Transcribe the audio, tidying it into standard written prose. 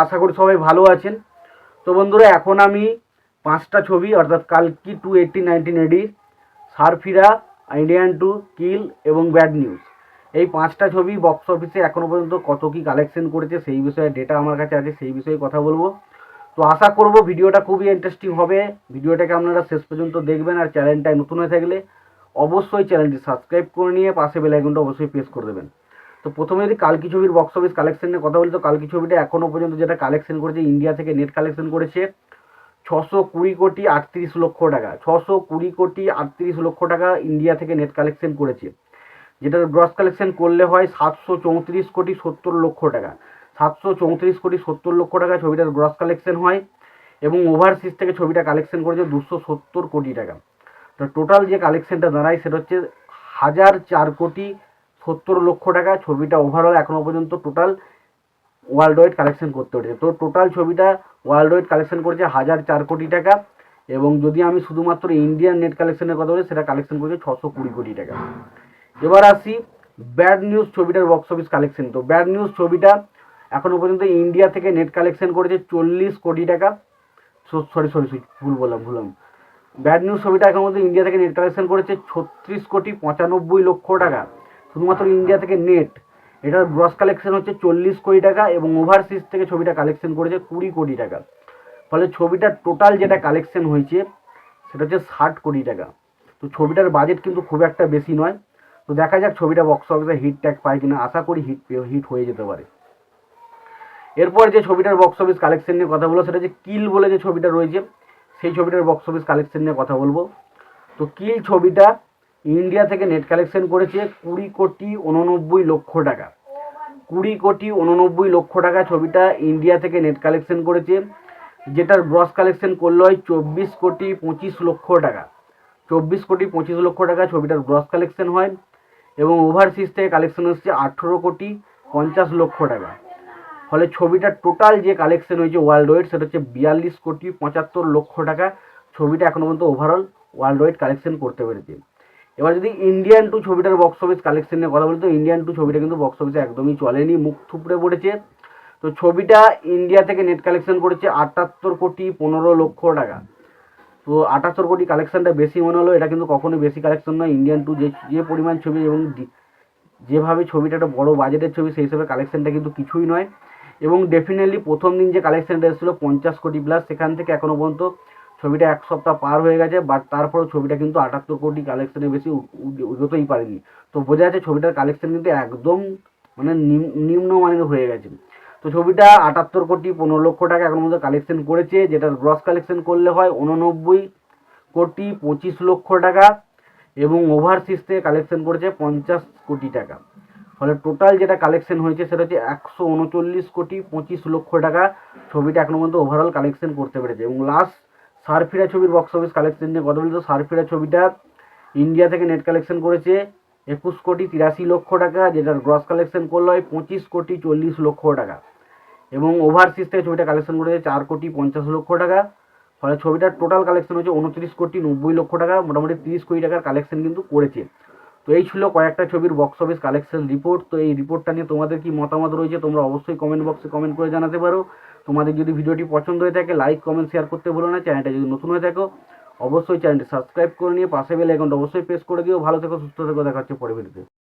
আশা করি সবাই ভালো আছেন। তো বন্ধুরা, এখন আমি 5টা ছবি অর্থাৎ কালকি 218-19 এডি, সারফিরা, ইন্ডিয়ান 2, কিল এবং ব্যাড নিউজ, এই 5টা ছবি বক্স অফিসে এখনও পর্যন্ত কত কী কালেকশন করেছে সেই বিষয়ে ডেটা আমার কাছে আছে, সেই বিষয়ে কথা বলবো। তো আশা করব ভিডিওটা খুবই ইন্টারেস্টিং হবে। ভিডিওটাকে আপনারা শেষ পর্যন্ত দেখবেন, আর চ্যানেলটায় নতুন হয়ে থাকলে অবশ্যই চ্যানেলটি সাবস্ক্রাইব করে নিয়ে পাশে বেল আইকনটা অবশ্যই প্রেস করে দেবেন। তো প্রথমে যদি কালকি ছবির বক্স অফিস কালেকশন নিয়ে কথা বলি, তো কালকি ছবিটা এখনও পর্যন্ত যেটা কালেকশন করেছে, ইন্ডিয়া থেকে নেট কালেকশন করেছে 620,38,00,000 টাকা। 620,38,00,000 টাকা ইন্ডিয়া থেকে নেট কালেকশন করেছে, যেটার গ্রস কালেকশন করলে হয় 734,70,00,000 টাকা। 734,70,00,000 টাকা ছবিটার গ্রস কালেকশন হয়, এবং ওভারসিজ থেকে ছবিটা কালেকশন করেছে 270 কোটি টাকা। তো টোটাল যে কালেকশনটা দাঁড়ায় সেটা হচ্ছে 1,004,70,00,000 টাকা। ছবিটা ওভারঅল এখনও পর্যন্ত টোটাল ওয়ার্ল্ড ওয়াইড কালেকশন করতে পেরেছে। তো টোটাল ছবিটা ওয়ার্ল্ড ওয়াইড কালেকশন করেছে 1,004 কোটি টাকা, এবং যদি আমি শুধুমাত্র ইন্ডিয়ান নেট কালেকশনের কথা বলি, সেটা কালেকশন করেছে 620 কোটি টাকা। এবার আসি ব্যাড নিউজ ছবিটার বক্স অফিস কালেকশন। তো ব্যাড নিউজ ছবিটা এখনও পর্যন্ত ইন্ডিয়া থেকে নেট কালেকশন করেছে 40 কোটি টাকা। সরি ভুলাম। ব্যাড নিউজ ছবিটা এখন মধ্যে ইন্ডিয়া থেকে নেট কালেকশন করেছে 36,95,00,000 টাকা, শুধুমাত্র ইন্ডিয়া থেকে নেট। এটার গ্রস কালেকশন হচ্ছে 40 কোটি টাকা, এবং ওভারসিজ থেকে ছবিটা কালেকশন করেছে 20 কোটি টাকা। ফলে ছবিটার টোটাল যেটা কালেকশন হয়েছে সেটা হচ্ছে 60 কোটি টাকা। তো ছবিটার বাজেট কিন্তু খুব একটা বেশি নয়। তো দেখা যাক ছবিটা বক্স অফিসে হিট ট্যাগ পায় কিনা, আশা করি হিট হয়ে যেতে পারে। এরপর যে ছবিটার বক্স অফিস কালেকশন নিয়ে কথা বলবো, সেটা যে কিল বলে যে ছবিটা রয়েছে, সেই ছবিটার বক্স অফিস কালেকশন নিয়ে কথা বলবো। তো কিল ছবিটা ইন্ডিয়া থেকে নেট কালেকশন করেছে 20,89,00,000 টাকা। 20,89,00,000 টাকা ছবিটা ইন্ডিয়া থেকে নেট কালেকশন করেছে, যেটার গ্রস কালেকশন করলে হয় 24,25,00,000 টাকা। 24,25,00,000 টাকা ছবিটার গ্রস কালেকশন হয়, এবং ওভারসিজ থেকে কালেকশন হচ্ছে 18,50,00,000 টাকা। ফলে ছবিটার টোটাল যে কালেকশন হয়েছে ওয়ার্ল্ড ওয়াইড সেটা হচ্ছে 42,75,00,000 টাকা। ছবিটা এখনো পর্যন্ত ওভারঅল ওয়ার্ল্ড ওয়াইড কালেকশন করতে পেরেছে। এবার যদি ইন্ডিয়ান 2 ছবিটার বক্স অফিস কালেকশন নিয়ে কথা বলি, তো ইন্ডিয়ান 2 ছবিটা কিন্তু বক্স অফিসে একদমই চলেনি, মুখ থুবড়ে পড়েছে। তো ছবিটা ইন্ডিয়া থেকে নেট কালেকশন করেছে 78,15,00,000 টাকা। তো 78 কোটি কালেকশনটা বেশি মনে হলো, এটা কিন্তু কখনোই বেশি কালেকশন নয়। ইন্ডিয়ান 2 যে পরিমাণ ছবি এবং যেভাবে ছবিটা একটা বড় বাজেটের ছবি, সেই হিসাবে কালেকশনটা কিন্তু কিছুই নয়। এবং ডেফিনেটলি প্রথম দিন যে কালেকশনটা এসেছিলো 50 কোটি প্লাস, সেখান থেকে এখনও পর্যন্ত ছবিটা এক সপ্তাহ পার হয়ে গেছে, বাট তারপরেও ছবিটা কিন্তু 78 কোটি কালেকশনের বেশি উঠতেই পারেনি। তো বোঝা যাচ্ছে ছবিটার কালেকশন কিন্তু একদম মানে নিম্নমানের হয়ে গেছে। তো ছবিটা 78,15,00,000 টাকা এখন মধ্যে কালেকশন করেছে, যেটার গ্রস কালেকশন করলে হয় 89,25,00,000 টাকা, এবং ওভারসিজ থেকে কালেকশন করেছে 50 কোটি টাকা। ফলে টোটাল যেটা কালেকশন হয়েছে সেটা হচ্ছে 139,25,00,000 টাকা। ছবিটা এখনো পর্যন্ত ওভারঅল কালেকশন করতে পেরেছে। এবং লাস্ট সারফিরা ছবির বক্স অফিস কালেকশন নিয়ে কথা বলি, তো সারফিরা ছবিটা ইন্ডিয়া থেকে নেট কালেকশন করেছে 21,83,00,000 টাকা, যেটার গ্রস কালেকশন করলো হয় 25,40,00,000 টাকা, এবং ওভারসিজ থেকে ছবিটা কালেকশন করেছে 4,50,00,000 টাকা। ফলে ছবিটার টোটাল কালেকশন হচ্ছে 29,90,00,000 টাকা, মোটামুটি 30 কোটি টাকার কালেকশন কিন্তু করেছে। তো এই ছিল কয়েকটা ছবির বক্স অফিস কালেকশন রিপোর্ট। তো এই রিপোর্টটা নিয়ে তোমাদের কি মতামত রয়েছে তোমরা অবশ্যই কমেন্ট বক্সে কমেন্ট করে জানাতে পারো। তোমাদের যদি ভিডিওটি পছন্দ হয়ে থাকে লাইক কমেন্ট শেয়ার করতে ভুলো না। চ্যানেলটা যদি নতুন হয়ে থাকো অবশ্যই চ্যানেলটি সাবস্ক্রাইব করে নিয়ে পাশে বেল আইকনটা অবশ্যই প্রেস করে দিও। ভালো থেকো, সুস্থ থেকো, দেখা হচ্ছে পরে ভিডিওতে।